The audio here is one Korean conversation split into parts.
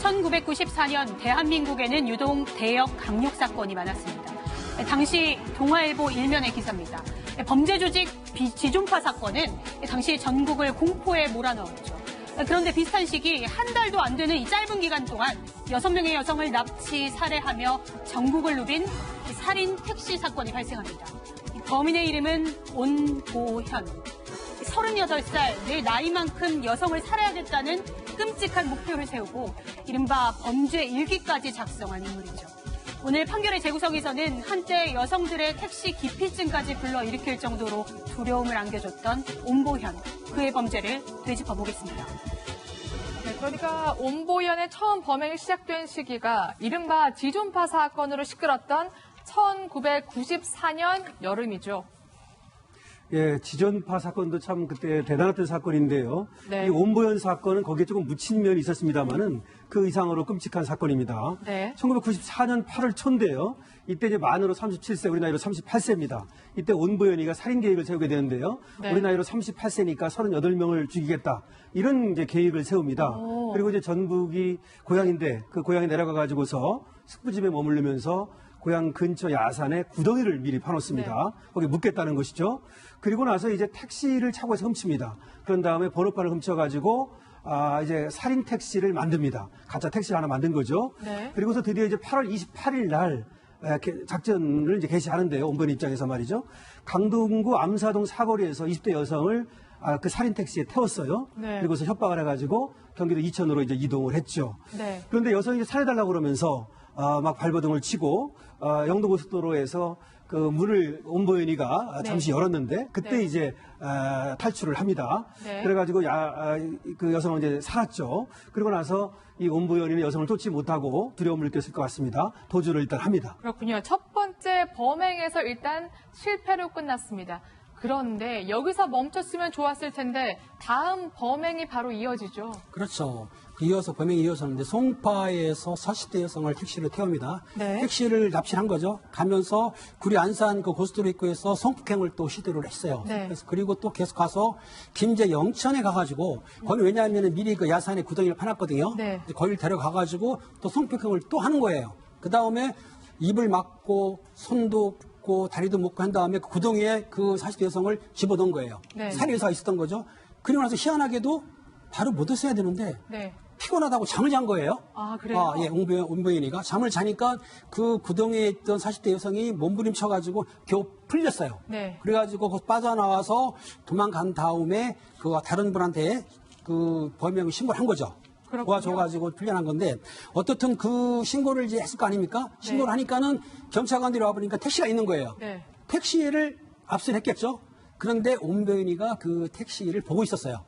1994년 대한민국에는 유독 대역 강력 사건이 많았습니다. 당시 동아일보 일면의 기사입니다. 범죄 조직 지존파 사건은 당시 전국을 공포에 몰아넣었죠. 그런데 비슷한 시기 한 달도 안 되는 이 짧은 기간 동안 6명의 여성을 납치, 살해하며 전국을 누빈 살인 택시 사건이 발생합니다. 범인의 이름은 온보현. 38살, 내 나이만큼 여성을 살해하겠다는 끔찍한 목표를 세우고 이른바 범죄 일기까지 작성한 인물이죠. 오늘 판결의 재구성에서는 한때 여성들의 택시 기피증까지 불러일으킬 정도로 두려움을 안겨줬던 온보현, 그의 범죄를 되짚어보겠습니다. 네, 그러니까 온보현의 처음 범행이 시작된 시기가 이른바 지존파 사건으로 시끄럽던 1994년 여름이죠. 예, 지존파 사건도 참 그때 대단했던 사건인데요. 네. 이 온보현 사건은 거기에 조금 묻힌 면이 있었습니다만은 그 이상으로 끔찍한 사건입니다. 네. 1994년 8월 초인데요. 이때 이제 만으로 37세, 우리 나이로 38세입니다. 이때 온보현이가 살인 계획을 세우게 되는데요. 네. 우리 나이로 38세니까 38명을 죽이겠다. 이런 이제 계획을 세웁니다. 오. 그리고 이제 전북이 고향인데 그 고향에 내려가 가지고서 숙부집에 머무르면서 고향 근처 야산에 구덩이를 미리 파놓습니다. 네. 거기 묻겠다는 것이죠. 그리고 나서 이제 택시를 차고해서 훔칩니다. 그런 다음에 번호판을 훔쳐가지고 이제 살인 택시를 만듭니다. 가짜 택시를 하나 만든 거죠. 네. 그리고서 드디어 이제 8월 28일 날 작전을 이제 개시하는데요. 온보현 입장에서 말이죠. 강동구 암사동 사거리에서 20대 여성을 그 살인 택시에 태웠어요. 네. 그리고서 협박을 해가지고 경기도 이천으로 이제 이동을 했죠. 네. 그런데 여성이 살해달라고 그러면서 막 발버둥을 치고 영도고속도로에서 그 문을 온보현이가 네. 잠시 열었는데 그때 네. 이제 탈출을 합니다. 네. 그래가지고 그 여성은 이제 살았죠. 그리고 나서 이 온보현이는 여성을 쫓지 못하고 두려움을 느꼈을 것 같습니다. 도주를 일단 합니다. 그렇군요. 첫 번째 범행에서 일단 실패로 끝났습니다. 그런데 여기서 멈췄으면 좋았을 텐데 다음 범행이 바로 이어지죠. 그렇죠. 이어서 범행이 이어졌는데 송파에서 40대 여성을 택시를 태웁니다. 네. 택시를 납치한 거죠. 가면서 구리 안산 그 고속도로 입구에서 성폭행을 또 시도를 했어요. 네. 그래서 그리고 또 계속 가서 김제 영천에 가가지고 거기 왜냐하면 미리 그 야산에 구덩이를 파놨거든요. 네. 거기를 데려가가지고 또 성폭행을 또 하는 거예요. 그 다음에 입을 막고 손도 묶고 다리도 묶고 한 다음에 그 구덩이에 그 40대 여성을 집어넣은 거예요. 네. 살해사가 있었던 거죠. 그리고 나서 희한하게도 바로 못 했어야 되는데 네. 피곤하다고 잠을 잔 거예요. 아, 그래요? 예, 온보현이가 잠을 자니까 그 구덩이에 있던 40대 여성이 몸부림쳐가지고 겨우 풀렸어요. 네. 그래가지고 거기서 빠져나와서 도망간 다음에 그 다른 분한테 그 범행 신고를 한 거죠. 그렇군요. 도와줘가지고 풀려난 건데 어떻든 그 신고를 이제 했을 거 아닙니까? 신고를 하니까는 경찰관들이 와보니까 택시가 있는 거예요. 네. 택시를 압수를 했겠죠. 그런데 온보현이가 그 택시를 보고 있었어요.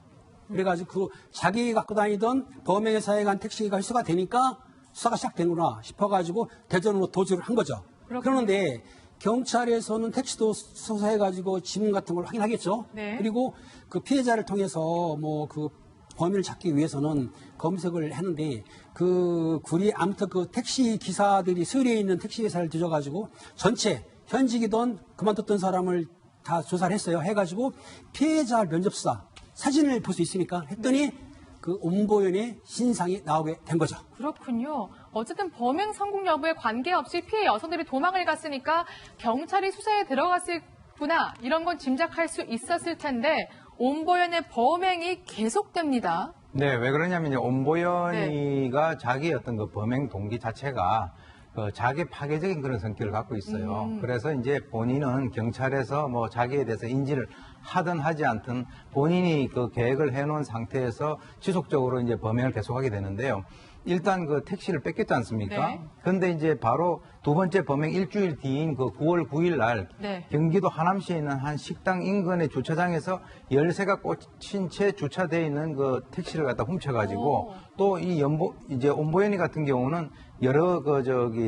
그래가지고 그 자기 갖고 다니던 범행의 사에 간 택시가 흡수가 되니까 수사가 시작되구나 싶어가지고 대전으로 도주를 한 거죠. 그렇군요. 그러는데 경찰에서는 택시도 수사해가지고 지문 같은 걸 확인하겠죠. 네. 그리고 그 피해자를 통해서 뭐 그 범인을 찾기 위해서는 검색을 했는데 그 구리 아무튼 그 택시 기사들이 서울에 있는 택시 회사를 뒤져가지고 전체 현직이던 그만뒀던 사람을 다 조사를 했어요. 해가지고 피해자 면접사 사진을 볼 수 있으니까 했더니 그 온보현의 신상이 나오게 된 거죠. 그렇군요. 어쨌든 범행 성공 여부에 관계없이 피해 여성들이 도망을 갔으니까 경찰이 수사에 들어갔을구나 이런 건 짐작할 수 있었을 텐데 온보현의 범행이 계속됩니다. 네, 왜 그러냐면 온보현이가 자기의 어떤 그 범행 동기 자체가 그 자기 파괴적인 그런 성격을 갖고 있어요. 그래서 이제 본인은 경찰에서 뭐 자기에 대해서 인지를 하든 하지 않든 본인이 그 계획을 해놓은 상태에서 지속적으로 이제 범행을 계속하게 되는데요. 일단 그 택시를 뺏겼지 않습니까? 네. 근데 이제 바로 두 번째 범행 일주일 뒤인 그 9월 9일 날 네. 경기도 하남시에 있는 한 식당 인근의 주차장에서 열쇠가 꽂힌 채 주차되어 있는 그 택시를 갖다 훔쳐가지고 또 이 이제 온보현이 같은 경우는 여러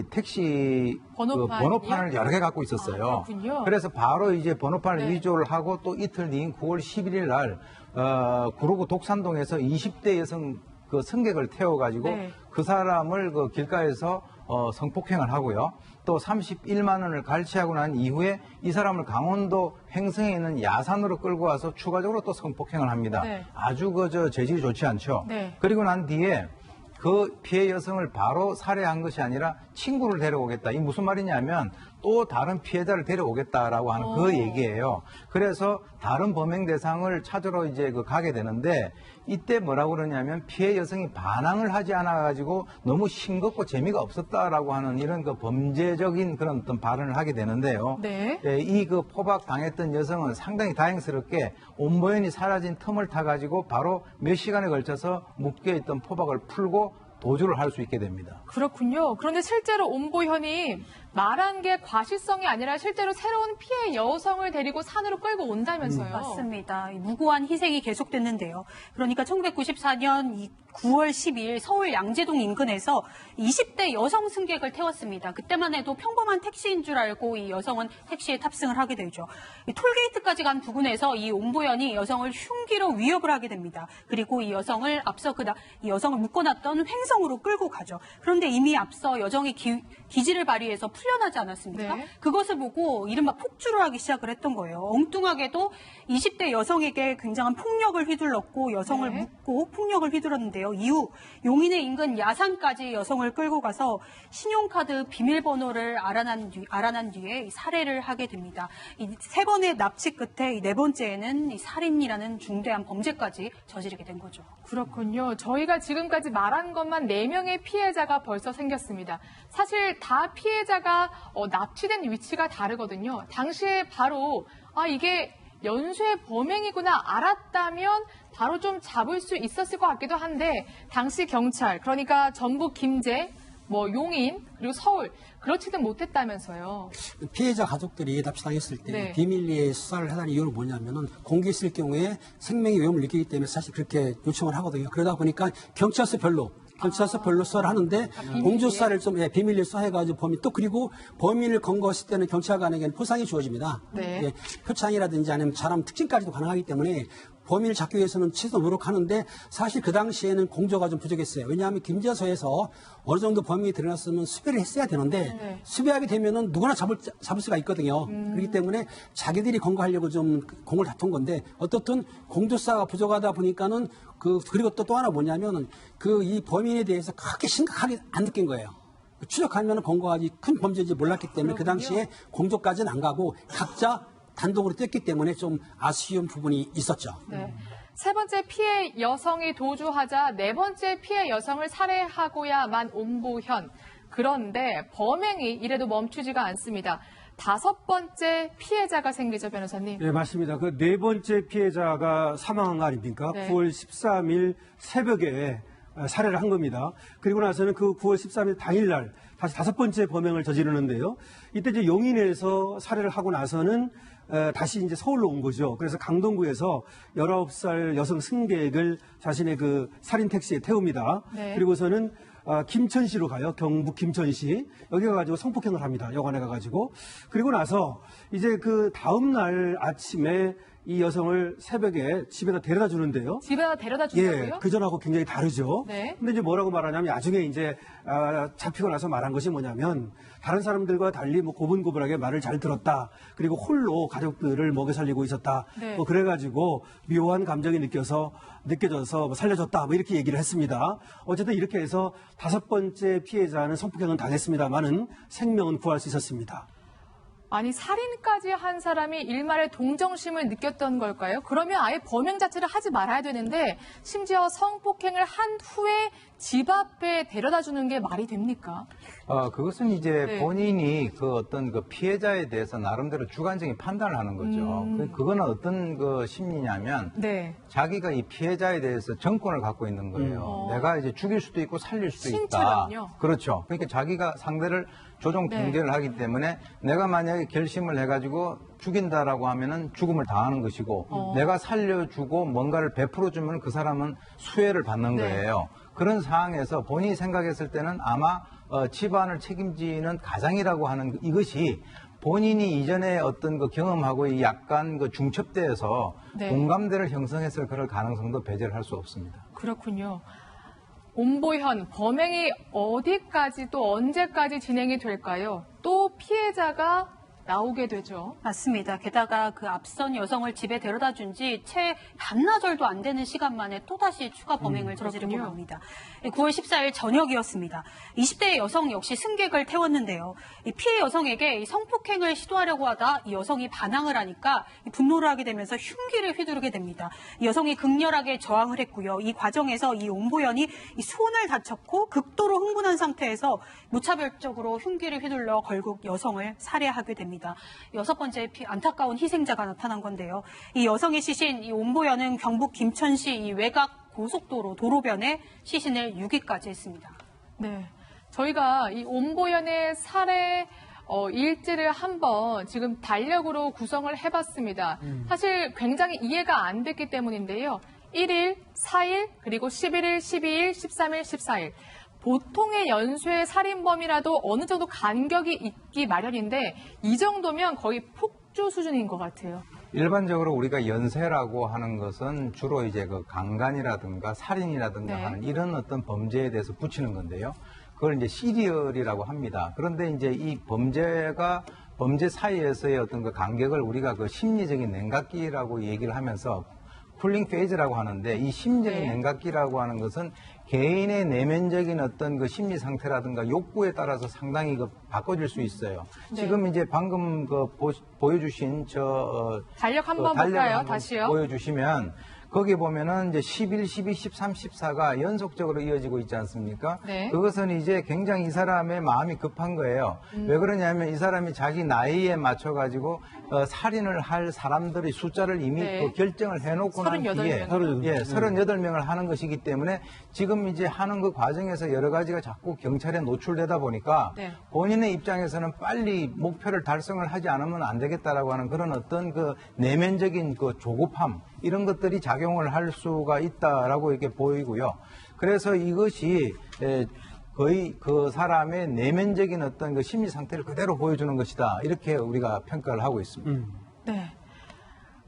택시 번호판을 여러 개 갖고 있었어요. 아, 그렇군요. 그래서 바로 이제 번호판을 네. 위조를 하고 또 이틀 뒤인 9월 11일 날 구로구 독산동에서 20대 여성 그 승객을 태워가지고 네. 그 사람을 그 길가에서 성폭행을 하고요. 또 31만 원을 갈취하고 난 이후에 이 사람을 강원도 횡성에 있는 야산으로 끌고 와서 추가적으로 또 성폭행을 합니다. 네. 아주 재질이 좋지 않죠. 네. 그리고 난 뒤에 그 피해 여성을 바로 살해한 것이 아니라 친구를 데려오겠다. 이 무슨 말이냐면 또 다른 피해자를 데려오겠다라고 하는 그 얘기예요. 그래서 다른 범행 대상을 찾으러 이제 가게 되는데 이때 뭐라고 그러냐면 피해 여성이 반항을 하지 않아가지고 너무 싱겁고 재미가 없었다라고 하는 이런 그 범죄적인 그런 어떤 발언을 하게 되는데요. 네. 이 그 포박 당했던 여성은 상당히 다행스럽게 온보현이 사라진 틈을 타가지고 바로 몇 시간에 걸쳐서 묶여있던 포박을 풀고 도주를 할 수 있게 됩니다. 그렇군요. 그런데 실제로 온보현이 말한 게 과실성이 아니라 실제로 새로운 피해 여성을 데리고 산으로 끌고 온다면서요. 맞습니다. 이 무고한 희생이 계속됐는데요. 그러니까 1994년 9월 12일 서울 양재동 인근에서 20대 여성 승객을 태웠습니다. 그때만 해도 평범한 택시인 줄 알고 이 여성은 택시에 탑승을 하게 되죠. 이 톨게이트까지 간 부근에서 이 온보현이 여성을 흉기로 위협을 하게 됩니다. 그리고 이 여성을 이 여성을 묶어놨던 횡성으로 끌고 가죠. 그런데 이미 앞서 여성이 기지를 발휘해서 풀려나지 않았습니까? 네. 그것을 보고 이른바 폭주를 하기 시작을 했던 거예요. 엉뚱하게도 20대 여성에게 굉장한 폭력을 휘둘렀고 여성을 네. 묶고 폭력을 휘둘렀는데요. 이후 용인의 인근 야산까지 여성을 끌고 가서 신용카드 비밀번호를 알아난 뒤에 살해를 하게 됩니다. 이 세 번의 납치 끝에 이 네 번째에는 이 살인이라는 중대한 범죄까지 저지르게 된 거죠. 그렇군요. 저희가 지금까지 말한 것만 4명의 피해자가 벌써 생겼습니다. 사실 다 피해자가 납치된 위치가 다르거든요. 당시에 바로 이게 연쇄 범행이구나 알았다면 바로 좀 잡을 수 있었을 것 같기도 한데 당시 경찰, 그러니까 전북 김제, 용인, 그리고 서울 그렇지는 못했다면서요. 피해자 가족들이 납치당했을 때 네. 비밀리에 수사를 하는 이유는 뭐냐면은 공개했을 경우에 생명의 위험을 느끼기 때문에 사실 그렇게 요청을 하거든요. 그러다 보니까 경찰서 별로 수사를 하는데 공조 수사를 좀 비밀리에 수사해가지고 범인 또 그리고 범인을 검거했을 때는 경찰관에게는 포상이 주어집니다. 네. 예, 표창이라든지 아니면 사람 특징까지도 가능하기 때문에 범인을 잡기 위해서는 최소 노력하는데 사실 그 당시에는 공조가 좀 부족했어요. 왜냐하면 김제서에서 어느 정도 범인이 드러났으면 수배를 했어야 되는데 네. 수배하게 되면은 누구나 잡을 수가 있거든요. 그렇기 때문에 자기들이 검거하려고 좀 공을 다툰 건데 어떻든 공조사가 부족하다 보니까는 그리고 또 하나 뭐냐면은 이 범인에 대해서 그렇게 심각하게 안 느낀 거예요. 추적하면은 검거하지 큰 범죄인지 몰랐기 때문에 그 당시에 공조까지는 안 가고 각자 단독으로 뛰었기 때문에 좀 아쉬운 부분이 있었죠. 네. 세 번째 피해 여성이 도주하자 네 번째 피해 여성을 살해하고야만 온보현. 그런데 범행이 이래도 멈추지가 않습니다. 다섯 번째 피해자가 생기죠, 변호사님. 네, 맞습니다. 그 네 번째 피해자가 사망한 거 아닙니까? 네. 9월 13일 새벽에 살해를 한 겁니다. 그리고 나서는 그 9월 13일 당일날 다시 다섯 번째 범행을 저지르는데요. 이때 이제 용인에서 살해를 하고 나서는 다시 이제 서울로 온 거죠. 그래서 강동구에서 19살 여성 승객을 자신의 그 살인 택시에 태웁니다. 네. 그리고서는 김천시로 가요. 경북 김천시. 여기 가가지고 성폭행을 합니다. 여관에 가가지고. 그리고 나서 이제 그 다음날 아침에 이 여성을 새벽에 집에다 데려다 주는데요. 집에다 데려다 준다고요? 예, 그전하고 굉장히 다르죠. 네. 근데 이제 뭐라고 말하냐면 나중에 이제 잡히고 나서 말한 것이 뭐냐면 다른 사람들과 달리 고분고분하게 말을 잘 들었다. 그리고 홀로 가족들을 먹여 살리고 있었다. 네. 그래가지고 묘한 감정이 느껴져서 살려줬다. 이렇게 얘기를 했습니다. 어쨌든 이렇게 해서 다섯 번째 피해자는 성폭행은 당했습니다만은 생명은 구할 수 있었습니다. 아니 살인까지 한 사람이 일말의 동정심을 느꼈던 걸까요? 그러면 아예 범행 자체를 하지 말아야 되는데 심지어 성폭행을 한 후에 집 앞에 데려다 주는 게 말이 됩니까? 그것은 이제 네. 본인이 그 어떤 그 피해자에 대해서 나름대로 주관적인 판단을 하는 거죠. 그거는 어떤 그 심리냐면 네. 자기가 이 피해자에 대해서 정권을 갖고 있는 거예요. 내가 이제 죽일 수도 있고 살릴 수도 있다. 신체랑요? 그렇죠. 그러니까 자기가 상대를 조종 네. 통제를 하기 때문에 내가 만약에 결심을 해가지고 죽인다라고 하면은 죽음을 당하는 것이고 내가 살려주고 뭔가를 베풀어주면 그 사람은 수혜를 받는 네. 거예요. 그런 상황에서 본인이 생각했을 때는 아마 집안을 책임지는 가장이라고 하는 이것이 본인이 이전에 어떤 그 경험하고 약간 그 중첩되어서 네. 공감대를 형성했을 그럴 가능성도 배제를 할 수 없습니다. 그렇군요. 온보현 범행이 어디까지 또 언제까지 진행이 될까요? 또 피해자가 나오게 되죠. 맞습니다. 게다가 그 앞선 여성을 집에 데려다 준 지 채 반나절도 안 되는 시간 만에 또다시 추가 범행을 저지르고 그렇군요. 맙니다. 9월 14일 저녁이었습니다. 20대 여성 역시 승객을 태웠는데요. 이 피해 여성에게 이 성폭행을 시도하려고 하다 이 여성이 반항을 하니까 분노를 하게 되면서 흉기를 휘두르게 됩니다. 이 여성이 극렬하게 저항을 했고요. 이 과정에서 이 옴보연이 이 손을 다쳤고 극도로 흥분한 상태에서 무차별적으로 흉기를 휘둘러 결국 여성을 살해하게 됩니다. 6번째 안타까운 희생자가 나타난 건데요. 이 여성의 시신 이 옴보연은 경북 김천시 이 외곽 고속도로 도로변에 시신을 유기까지 했습니다. 네. 저희가 이 옴보연의 살해 일지를 한번 지금 달력으로 구성을 해봤습니다. 사실 굉장히 이해가 안 됐기 때문인데요. 1일, 4일, 그리고 11일, 12일, 13일, 14일. 보통의 연쇄 살인범이라도 어느 정도 간격이 있기 마련인데 이 정도면 거의 폭주 수준인 것 같아요. 일반적으로 우리가 연쇄라고 하는 것은 주로 이제 그 강간이라든가 살인이라든가 네. 하는 이런 어떤 범죄에 대해서 붙이는 건데요. 그걸 이제 시리얼이라고 합니다. 그런데 이제 이 범죄 사이에서의 어떤 그 간격을 우리가 그 심리적인 냉각기라고 얘기를 하면서 쿨링 페이즈라고 하는데 이 심리적인 네. 냉각기라고 하는 것은 개인의 내면적인 어떤 그 심리 상태라든가 욕구에 따라서 상당히 그 바꿔질 수 있어요. 네. 지금 이제 방금 그 보여주신 달력 한번 달력을 볼까요? 한번 다시요. 보여주시면 거기 보면은 이제 11, 12, 13, 14가 연속적으로 이어지고 있지 않습니까? 네. 그것은 이제 굉장히 이 사람의 마음이 급한 거예요. 왜 그러냐면 이 사람이 자기 나이에 맞춰가지고 살인을 할 사람들의 숫자를 이미 네. 또 결정을 해놓고 난 38 뒤에 명. 38명을 하는 것이기 때문에 지금 이제 하는 그 과정에서 여러 가지가 자꾸 경찰에 노출되다 보니까 네. 본인의 입장에서는 빨리 목표를 달성을 하지 않으면 안 되겠다라고 하는 그런 어떤 그 내면적인 그 조급함 이런 것들이 작용을 할 수가 있다라고 이렇게 보이고요. 그래서 이것이 거의 그 사람의 내면적인 어떤 그 심리 상태를 그대로 보여주는 것이다. 이렇게 우리가 평가를 하고 있습니다. 네.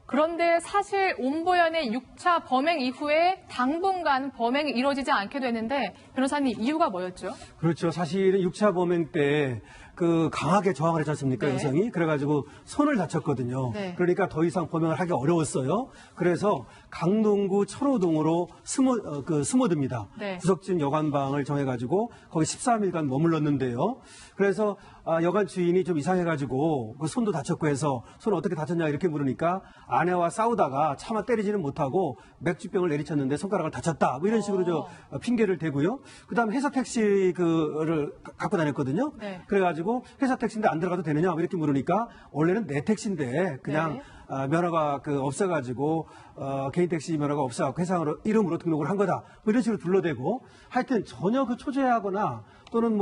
그런데 사실 옴보연의 6차 범행 이후에 당분간 범행이 이루어지지 않게 되는데 변호사님 이유가 뭐였죠? 그렇죠. 사실은 6차 범행 때 그 강하게 저항을 했지 않습니까, 네. 여성이? 그래가지고 손을 다쳤거든요. 네. 그러니까 더 이상 범행을 하기 어려웠어요. 그래서 강동구 철호동으로 숨어듭니다. 네. 구석진 여관방을 정해가지고 거기 13일간 머물렀는데요. 그래서 여관 주인이 좀 이상해가지고 그 손도 다쳤고 해서 손 어떻게 다쳤냐 이렇게 물으니까 아내와 싸우다가 차마 때리지는 못하고 맥주병을 내리쳤는데 손가락을 다쳤다. 뭐 이런 식으로 핑계를 대고요. 그다음에 회사 택시를 갖고 다녔거든요. 네. 그래가지고 회사 택시인데 안 들어가도 되느냐 뭐 이렇게 물으니까 원래는 내 택시인데 그냥 네. 면허가 없어가지고 개인 택시 면허가 없어갖고 회사 이름으로 등록을 한 거다. 뭐 이런 식으로 둘러대고 하여튼 전혀 그 초조해하거나 또는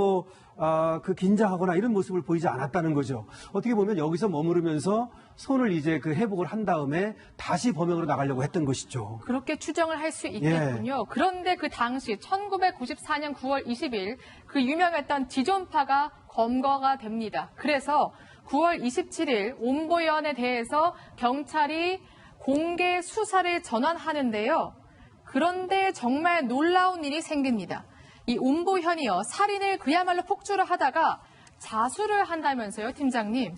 그 긴장하거나 이런 모습을 보이지 않았다는 거죠. 어떻게 보면 여기서 머무르면서 손을 이제 그 회복을 한 다음에 다시 범행으로 나가려고 했던 것이죠. 그렇게 추정을 할 수 있겠군요. 그런데 그 당시 1994년 9월 20일 그 유명했던 지존파가 검거가 됩니다. 그래서 9월 27일 옴보연에 대해서 경찰이 공개 수사를 전환하는데요. 그런데 정말 놀라운 일이 생깁니다. 이 옴보현이요, 살인을 그야말로 폭주를 하다가 자수를 한다면서요, 팀장님?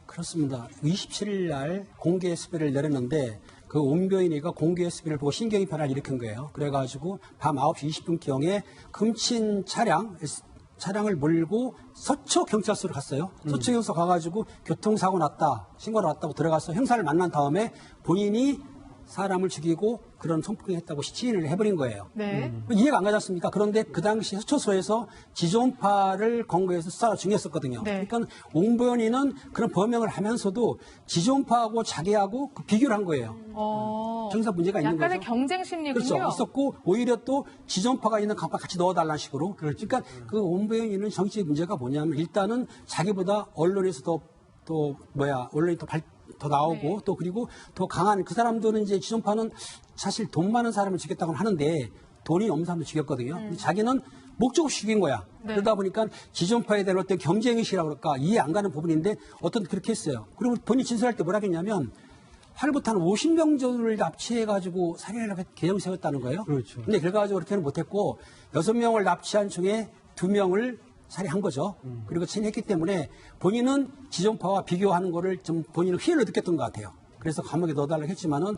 그렇습니다. 27일 날 공개 수배를 내렸는데 그 옴보현이가 공개 수배를 보고 신경이 변화를 일으킨 거예요. 그래가지고 밤 9시 20분경에 금친 차량을 몰고 서초 경찰서로 갔어요. 서초 경찰서 가가지고 교통사고 났다, 신고를 왔다고 들어가서 형사를 만난 다음에 본인이 사람을 죽이고 그런 성폭행했다고 시인을 해버린 거예요. 네. 이해가 안 가지 않습니까? 그런데 그 당시 서초소에서 지존파를 검거해서 수사 중이었었거든요. 네. 그러니까 옹보연이는 그런 범행을 하면서도 지존파하고 자기하고 비교를 한 거예요. 정사 문제가 있는 거죠. 약간의 경쟁 심리군요. 그렇죠. 있었고 오히려 또 지존파가 있는 강파 같이 넣어달라는 식으로. 그러니까 그 옹보연이는 정치의 문제가 뭐냐면 일단은 자기보다 언론에서 언론이 더 나오고 네. 또 그리고 더 강한 그 사람들은 이제 지존파는 사실 돈 많은 사람을 죽였다고 하는데 돈이 없는 사람도 죽였거든요. 근데 자기는 목적 없이 죽인 거야. 네. 그러다 보니까 지존파에 대한 어떤 경쟁의식이라고 그럴까 이해 안 가는 부분인데 어떤 그렇게 했어요. 그리고 본인이 진술할 때 뭐라 했냐면 활부탄 50명 정도를 납치해가지고 살인을 계획을 세웠다는 거예요. 그렇죠. 근데 결과적으로 그렇게는 못했고 6명을 납치한 중에 2명을 살해한 거죠. 그리고 친했기 때문에 본인은 지존파와 비교하는 거를 좀 본인은 희열을 느꼈던 것 같아요. 그래서 감옥에 넣어달라고 했지만은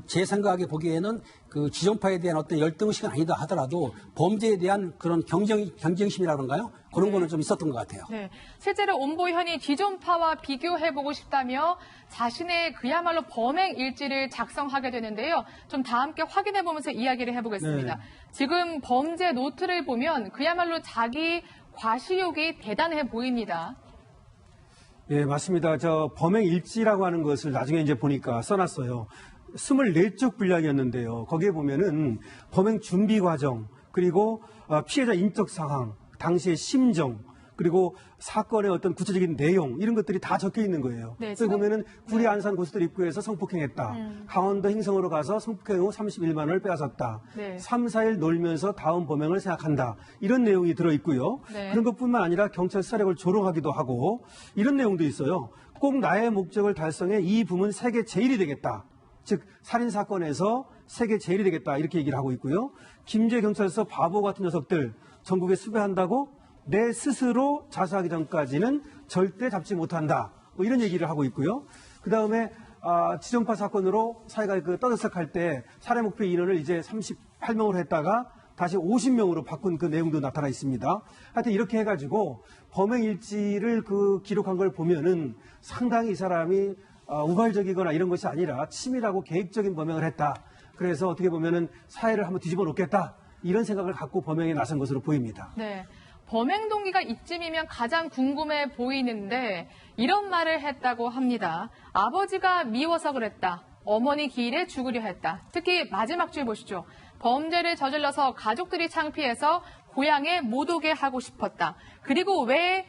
제 생각에 보기에는 그 지존파에 대한 어떤 열등의식은 아니다 하더라도 범죄에 대한 그런 경쟁심이라던가요? 그런 거는 좀 있었던 것 같아요. 네, 실제로 온보현이 지존파와 비교해보고 싶다며 자신의 그야말로 범행 일지를 작성하게 되는데요. 좀 다 함께 확인해보면서 이야기를 해보겠습니다. 네. 지금 범죄 노트를 보면 그야말로 자기 과시욕이 대단해 보입니다. 예, 맞습니다. 저 범행 일지라고 하는 것을 나중에 이제 보니까 써놨어요. 24쪽 분량이었는데요. 거기에 보면은 범행 준비 과정, 그리고 피해자 인적 상황, 당시의 심정, 그리고 사건의 어떤 구체적인 내용, 이런 것들이 다 적혀 있는 거예요. 네, 그래서 보면은 구리 안산 고속도로 입구에서 성폭행했다. 강원도 행성으로 가서 성폭행 후 31만 원을 빼앗았다. 네. 3, 4일 놀면서 다음 범행을 생각한다. 이런 내용이 들어있고요. 네. 그런 것뿐만 아니라 경찰 수사력을 조롱하기도 하고 이런 내용도 있어요. 꼭 나의 목적을 달성해 이 부문 세계 제일이 되겠다. 즉 살인사건에서 세계 제일이 되겠다. 이렇게 얘기를 하고 있고요. 김제 경찰서 바보 같은 녀석들 전국에 수배한다고 내 스스로 자수하기 전까지는 절대 잡지 못한다. 뭐 이런 얘기를 하고 있고요. 그 다음에 지존파 사건으로 사회가 떠들썩할 때 살해 목표 인원을 이제 38명으로 했다가 다시 50명으로 바꾼 그 내용도 나타나 있습니다. 하여튼 이렇게 해가지고 범행 일지를 기록한 걸 보면은 상당히 이 사람이 우발적이거나 이런 것이 아니라 치밀하고 계획적인 범행을 했다. 그래서 어떻게 보면은 사회를 한번 뒤집어 놓겠다. 이런 생각을 갖고 범행에 나선 것으로 보입니다. 네. 범행 동기가 이쯤이면 가장 궁금해 보이는데 이런 말을 했다고 합니다. 아버지가 미워서 그랬다. 어머니 기일에 죽으려 했다. 특히 마지막 줄 보시죠. 범죄를 저질러서 가족들이 창피해서 고향에 못 오게 하고 싶었다. 그리고 왜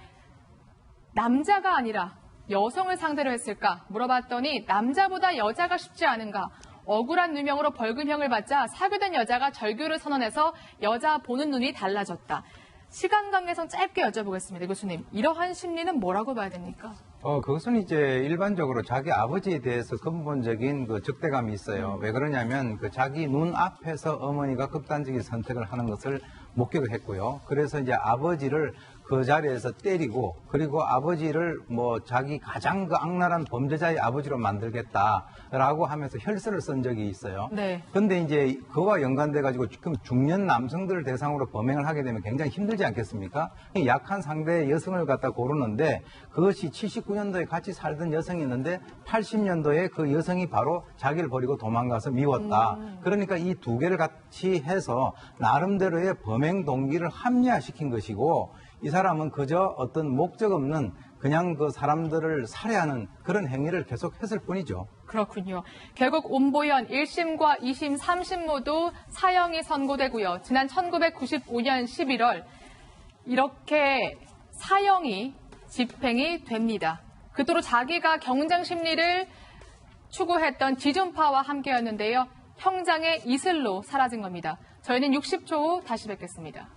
남자가 아니라 여성을 상대로 했을까 물어봤더니 남자보다 여자가 쉽지 않은가. 억울한 누명으로 벌금형을 받자 사교된 여자가 절교를 선언해서 여자 보는 눈이 달라졌다. 시간 관계상 짧게 여쭤보겠습니다. 교수님, 이러한 심리는 뭐라고 봐야 됩니까? 그것은 이제 일반적으로 자기 아버지에 대해서 근본적인 적대감이 있어요. 왜 그러냐면 자기 눈 앞에서 어머니가 극단적인 선택을 하는 것을 목격을 했고요. 그래서 이제 아버지를 그 자리에서 때리고 그리고 아버지를 자기 가장 악랄한 범죄자의 아버지로 만들겠다라고 하면서 혈서를 쓴 적이 있어요. 네. 근데 이제 그와 연관돼 가지고 지금 중년 남성들을 대상으로 범행을 하게 되면 굉장히 힘들지 않겠습니까? 약한 상대의 여성을 갖다 고르는데 그것이 79년도에 같이 살던 여성이 있는데 80년도에 그 여성이 바로 자기를 버리고 도망가서 미웠다. 그러니까 이 두 개를 같이 해서 나름대로의 범행 동기를 합리화시킨 것이고 이 사람은 그저 어떤 목적 없는 그냥 그 사람들을 살해하는 그런 행위를 계속했을 뿐이죠. 그렇군요. 결국 온보현 1심과 2심, 3심 모두 사형이 선고되고요. 지난 1995년 11월 이렇게 사형이 집행이 됩니다. 그토록 자기가 경쟁 심리를 추구했던 지존파와 함께였는데요. 형장의 이슬로 사라진 겁니다. 저희는 60초 후 다시 뵙겠습니다.